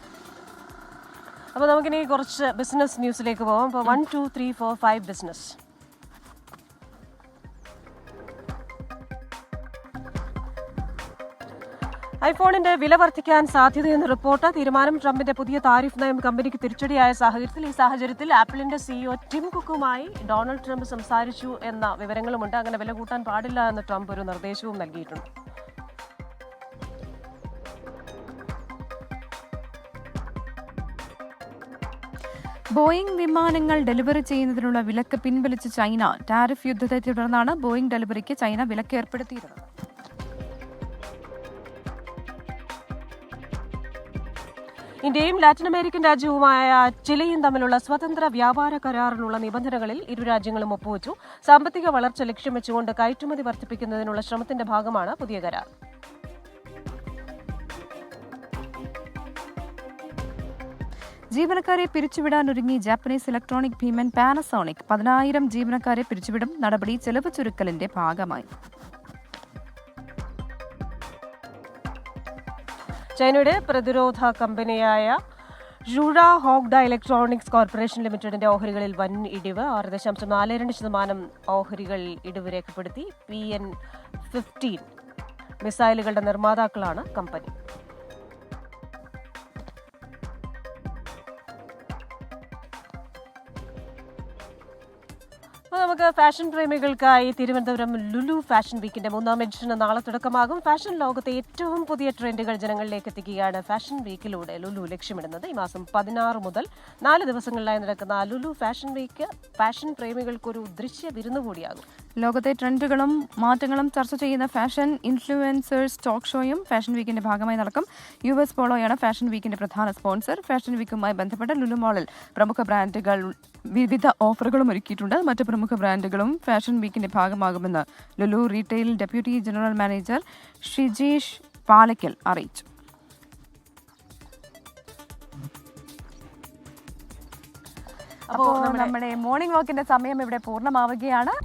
അപ്പോൾ നമുക്കിനി കുറച്ച് ബിസിനസ് ന്യൂസിലേക്ക് പോകാം. അപ്പോൾ 1 2 3 4 5 ബിസിനസ്. ഐഫോണിന്റെ വില വർദ്ധിക്കാൻ സാധ്യതയെന്ന് റിപ്പോർട്ട്. തീരുമാനം ട്രംപിന്റെ പുതിയ താരിഫ് നയം കമ്പനിക്ക് തിരിച്ചടിയായ സാഹചര്യത്തിൽ ആപ്പിളിന്റെ CEO ടിം കുക്കുമായി ഡൊണാൾഡ് ട്രംപ് സംസാരിച്ചു എന്ന വിവരങ്ങളുമുണ്ട്. അങ്ങനെ വില കൂട്ടാൻ പാടില്ല എന്ന് ട്രംപ് ഒരു നിർദ്ദേശവും നൽകിയിട്ടുണ്ട്. ബോയിംഗ് വിമാനങ്ങൾ ഡെലിവറി ചെയ്യുന്നതിനുള്ള വിലക്ക് പിൻവലിച്ച ചൈന. ടാരിഫ് യുദ്ധത്തെ തുടർന്നാണ് ബോയിംഗ് ഡെലിവറിക്ക് ചൈന വിലക്ക് ഏർപ്പെടുത്തിയിരുന്നത്. ഇന്ത്യയും ലാറ്റിൻ അമേരിക്കൻ രാജ്യവുമായ ചിലിയും തമ്മിലുള്ള സ്വതന്ത്ര വ്യാപാര കരാറിനുള്ള നിബന്ധനകളിൽ ഇരു രാജ്യങ്ങളും ഒപ്പുവച്ചു. സാമ്പത്തിക വളർച്ച ലക്ഷ്യം വെച്ചുകൊണ്ട് കയറ്റുമതി വർദ്ധിപ്പിക്കുന്നതിനുള്ള ശ്രമത്തിന്റെ ഭാഗമാണ് പുതിയ കരാർ. ജീവനക്കാരെ പിരിച്ചുവിടാനൊരുങ്ങി ജാപ്പനീസ് ഇലക്ട്രോണിക് ഭീമൻ പാനസോണിക്. 10,000 ജീവനക്കാരെ പിരിച്ചുവിടും. നടപടി ചെലവ് ചുരുക്കലിന്റെ ഭാഗമായി. ചൈനയുടെ പ്രതിരോധ കമ്പനിയായ ജൂഡ ഹോഗ്ഡ ഇലക്ട്രോണിക്സ് കോർപ്പറേഷൻ ലിമിറ്റഡിന്റെ ഓഹരികളിൽ വൻ ഇടിവ്. 6.42% ഓഹരികൾ ഇടിവ് രേഖപ്പെടുത്തി. PN-15 മിസൈലുകളുടെ നിർമ്മാതാക്കളാണ് കമ്പനി. നമുക്ക് ഫാഷൻ പ്രേമികൾക്കായി തിരുവനന്തപുരം ലുലു ഫാഷൻ വീക്കിന്റെ 3ാം എഡിഷന് നാളെ തുടക്കമാകും. ഫാഷൻ ലോകത്തെ ഏറ്റവും പുതിയ ട്രെൻഡുകൾ ജനങ്ങളിലേക്ക് എത്തിക്കുകയാണ് ഫാഷൻ വീക്കിലൂടെ ലുലു ലക്ഷ്യമിടുന്നത്. ഈ മാസം 16 മുതൽ 4 ദിവസങ്ങളിലായി നടക്കുന്ന ലുലു ഫാഷൻ വീക്ക് ഫാഷൻ പ്രേമികൾക്കൊരു ദൃശ്യ വിരുന്നു കൂടിയാകും. ലോകത്തെ ട്രെൻഡുകളും മാറ്റങ്ങളും ചർച്ച ചെയ്യുന്ന ഫാഷൻ ഇൻഫ്ലുവൻസേഴ്സ് ടോക്ക് ഷോയും ഫാഷൻ വീക്കിന്റെ ഭാഗമായി നടക്കും. US പോളോയാണ് ഫാഷൻ വീക്കിന്റെ പ്രധാന സ്പോൺസർ. ഫാഷൻ വീക്കുമായി ബന്ധപ്പെട്ട ലുലു മാളിൽ പ്രമുഖ ബ്രാൻഡുകൾ വിവിധ ഓഫറുകളും ഒരുക്കിയിട്ടുണ്ട്. മറ്റ് പ്രമുഖ ബ്രാൻഡുകളും ഫാഷൻ വീക്കിന്റെ ഭാഗമാകുമെന്ന് Lulu retail deputy general manager Shijeesh Palakkal അറിയിച്ചു. അപ്പോൾ നമ്മുടെ മോർണിംഗ് വാക്കിന്റെ സമയം ഇവിടെ പൂർണ്ണമാവുകയാണ്.